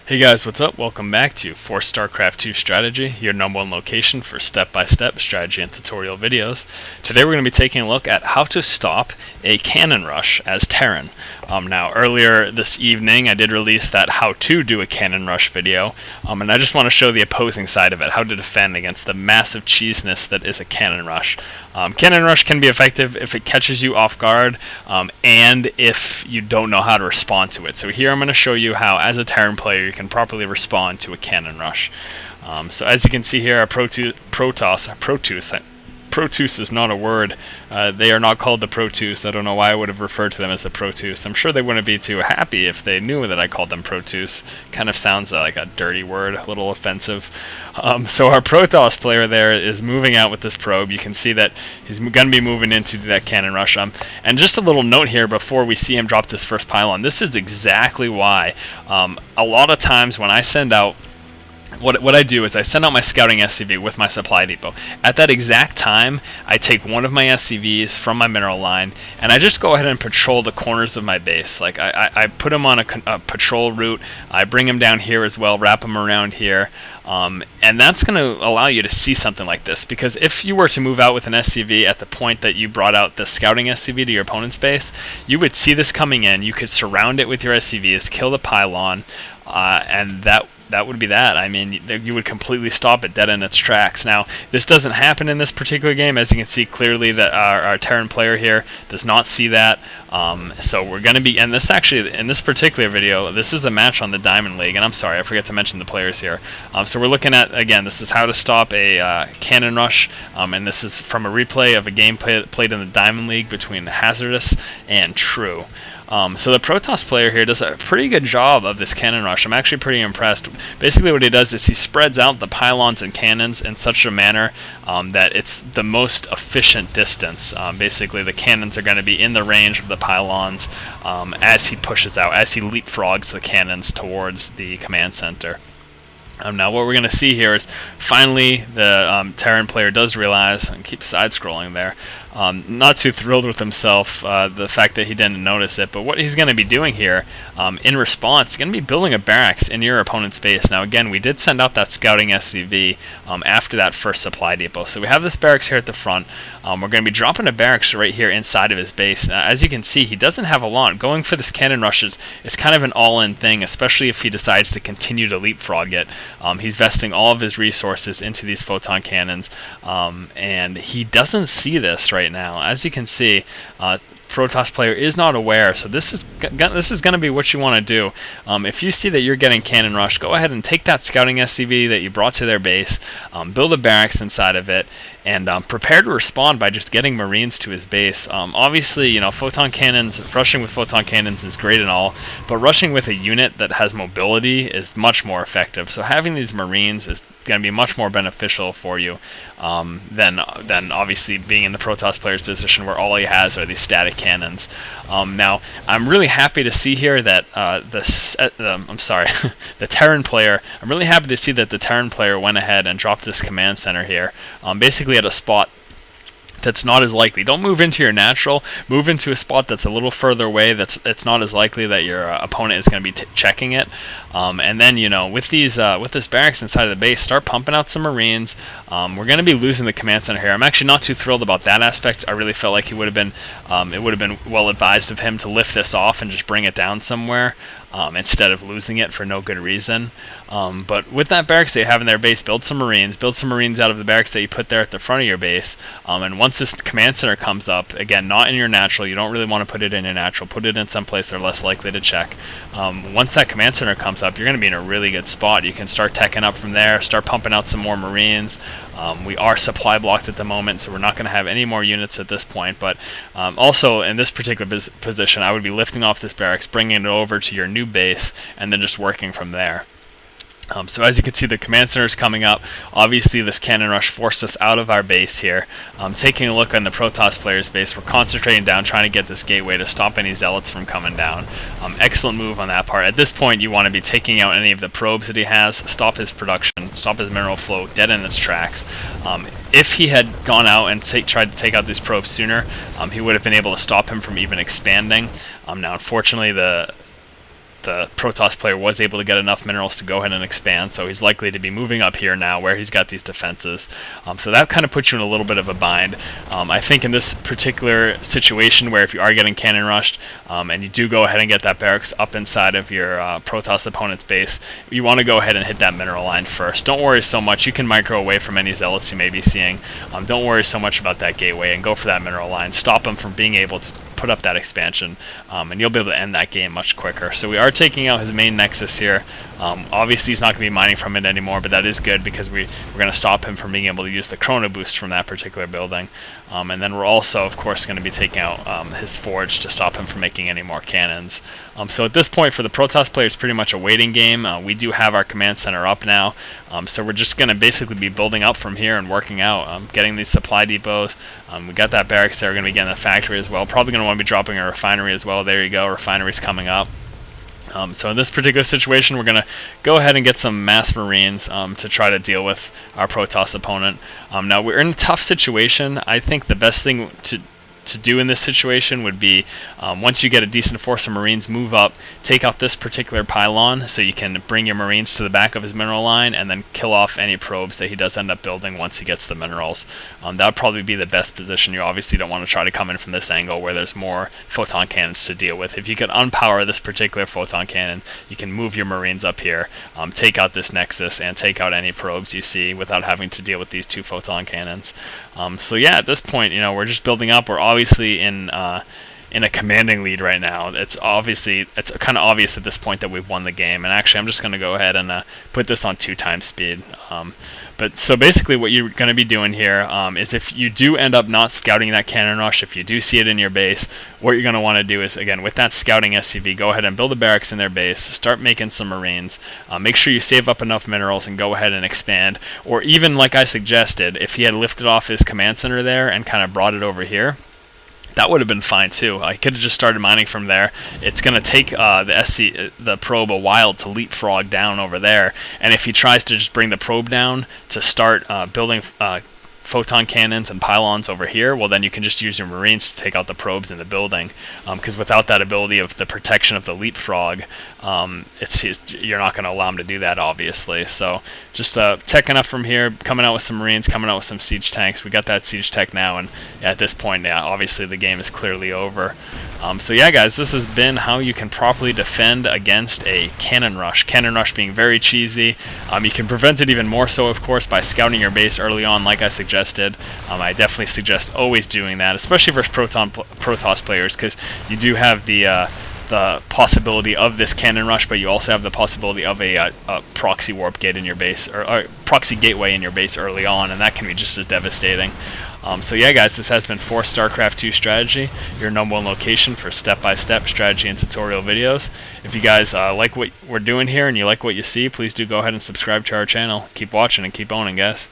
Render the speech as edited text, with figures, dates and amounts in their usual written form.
Hey guys, what's up? Welcome back to For StarCraft 2 Strategy, your #1 location for step-by-step strategy and tutorial videos. Today we're going to be taking a look at how to stop a cannon rush as Terran. Now earlier this evening I did release that how to do a cannon rush video, and I just want to show the opposing side of it, how to defend against the massive cheesiness that is a cannon rush. Cannon rush can be effective if it catches you off guard, and if you don't know how to respond to it. So here I'm going to show you how, as a Terran player, you can properly respond to a cannon rush. So as you can see here, a Protoss is not a word. They are not called the Protoss. I don't know why I would have referred to them as the Protoss. I'm sure they wouldn't be too happy if they knew that I called them Protoss. Kind of sounds like a dirty word, a little offensive. So our Protoss player there is moving out with this probe. You can see that he's going to be moving into that cannon rush. And just a little note here before we see him drop this first pylon. This is exactly why a lot of times when I send out what I do is I send out my scouting SCV with my supply depot. At that exact time, I take one of my SCVs from my mineral line, and I just go ahead and patrol the corners of my base. Like I put him on a patrol route, I bring him down here as well, wrap him around here, and that's going to allow you to see something like this. Because if you were to move out with an SCV at the point that you brought out the scouting SCV to your opponent's base, you would see this coming in, you could surround it with your SCVs, kill the pylon, and that would be that. I mean, you would completely stop it dead in its tracks. Now, this doesn't happen in this particular game. As you can see clearly that our Terran player here does not see that. So we're going to be, and this actually, in this particular video, this is a match on the Diamond League, and I'm sorry, I forgot to mention the players here. So we're looking at, again, this is how to stop a cannon rush, and this is from a replay of a game played in the Diamond League between Hazardous and True. So the Protoss player here does a pretty good job of this cannon rush. I'm actually pretty impressed. Basically what he does is he spreads out the pylons and cannons in such a manner that it's the most efficient distance. Basically the cannons are going to be in the range of the pylons as he pushes out, as he leapfrogs the cannons towards the command center. Now what we're going to see here is finally the Terran player does realize, and keep side-scrolling there, not too thrilled with himself, the fact that he didn't notice it, but what he's going to be doing here in response, he's going to be building a barracks in your opponent's base. Now again, we did send out that scouting SCV after that first supply depot, so we have this barracks here at the front. We're going to be dropping a barracks right here inside of his base. Now, as you can see, he doesn't have a lot. Going for this cannon rush is kind of an all-in thing, especially if he decides to continue to leapfrog it. He's vesting all of his resources into these photon cannons, and he doesn't see this right now. As you can see, Protoss player is not aware, so this is going to be what you want to do. If you see that you're getting cannon rush, go ahead and take that scouting SCV that you brought to their base, build a barracks inside of it, and prepare to respond by just getting Marines to his base. Obviously, you know, photon cannons, rushing with photon cannons is great and all, but rushing with a unit that has mobility is much more effective. So having these Marines is going to be much more beneficial for you than obviously being in the Protoss player's position where all he has are these static cannons. Now, I'm really happy to see here that the Terran player. I'm really happy to see that the Terran player went ahead and dropped this command center here, basically at a spot that's not as likely. Don't move into your natural. Move into a spot that's a little further away. It's not as likely that your opponent is going to be checking it. And then, you know, with these with this barracks inside of the base, start pumping out some Marines. We're going to be losing the command center here. I'm actually not too thrilled about that aspect. I really felt like it would have been well advised of him to lift this off and just bring it down somewhere. Instead of losing it for no good reason. But with that barracks they have in their base, build some Marines out of the barracks that you put there at the front of your base. And once this command center comes up, again, not in your natural, you don't really want to put it in your natural, put it in some place they're less likely to check. Once that command center comes up, you're going to be in a really good spot. You can start teching up from there, start pumping out some more Marines. We are supply blocked at the moment, so we're not going to have any more units at this point, but also in this particular position, I would be lifting off this barracks, bringing it over to your new base, and then just working from there. So as you can see, the command center is coming up. Obviously, this cannon rush forced us out of our base here. Taking a look on the Protoss player's base, we're concentrating down, trying to get this gateway to stop any zealots from coming down. Excellent move on that part. At this point, you want to be taking out any of the probes that he has, stop his production, stop his mineral flow dead in its tracks. If he had gone out and tried to take out these probes sooner, he would have been able to stop him from even expanding. Now, unfortunately, the Protoss player was able to get enough minerals to go ahead and expand, so he's likely to be moving up here now where he's got these defenses. So that kind of puts you in a little bit of a bind. I think in this particular situation where if you are getting cannon rushed and you do go ahead and get that barracks up inside of your Protoss opponent's base, you want to go ahead and hit that mineral line first. Don't worry so much. You can micro away from any zealots you may be seeing. Don't worry so much about that gateway and go for that mineral line. Stop them from being able to put up that expansion, and you'll be able to end that game much quicker. So we are taking out his main nexus here. Obviously he's not going to be mining from it anymore, but that is good because we're going to stop him from being able to use the chrono boost from that particular building. And then we're also, of course, going to be taking out his forge to stop him from making any more cannons. So at this point, for the Protoss player, it's pretty much a waiting game. We do have our command center up now, so we're just going to basically be building up from here and working out, getting these supply depots. We got that barracks there. We're going to be getting the factory as well. Probably going to want to be dropping a refinery as well. There you go, refinery's coming up. So in this particular situation, we're going to go ahead and get some mass marines to try to deal with our Protoss opponent. Now, we're in a tough situation. I think the best thing to do in this situation would be once you get a decent force of marines, move up, take out this particular pylon so you can bring your marines to the back of his mineral line and then kill off any probes that he does end up building once he gets the minerals. That would probably be the best position. You obviously don't want to try to come in from this angle where there's more photon cannons to deal with. If you could unpower this particular photon cannon, you can move your marines up here, take out this nexus, and take out any probes you see without having to deal with these two photon cannons. So yeah, at this point, we're just building up. We're obviously in a commanding lead right now. It's kind of obvious at this point that we've won the game. And actually, I'm just going to go ahead and put this on 2x speed. But so basically what you're going to be doing here is if you do end up not scouting that cannon rush, if you do see it in your base, what you're going to want to do is, again, with that scouting SCV, go ahead and build a barracks in their base, start making some marines, make sure you save up enough minerals and go ahead and expand. Or even, like I suggested, if he had lifted off his command center there and kind of brought it over here, that would have been fine too. I could have just started mining from there. It's going to take the probe a while to leapfrog down over there, and if he tries to just bring the probe down to start building photon cannons and pylons over here, well then you can just use your marines to take out the probes in the building, because without that ability of the protection of the leapfrog, you're not going to allow him to do that, obviously. So just teching up from here, coming out with some marines, coming out with some siege tanks. We got that siege tech now, and at this point, yeah, obviously the game is clearly over. So yeah, guys, this has been how you can properly defend against a cannon rush. Cannon rush being very cheesy. You can prevent it even more so, of course, by scouting your base early on, like I suggested. I definitely suggest always doing that, especially versus Protoss players, because you do have the possibility of this cannon rush, but you also have the possibility of a proxy warp gate in your base, or proxy gateway in your base early on, and that can be just as devastating. So yeah, guys, this has been for StarCraft 2 Strategy, your #1 location for step-by-step strategy and tutorial videos. If you guys like what we're doing here and you like what you see, please do go ahead and subscribe to our channel. Keep watching and keep owning, guys.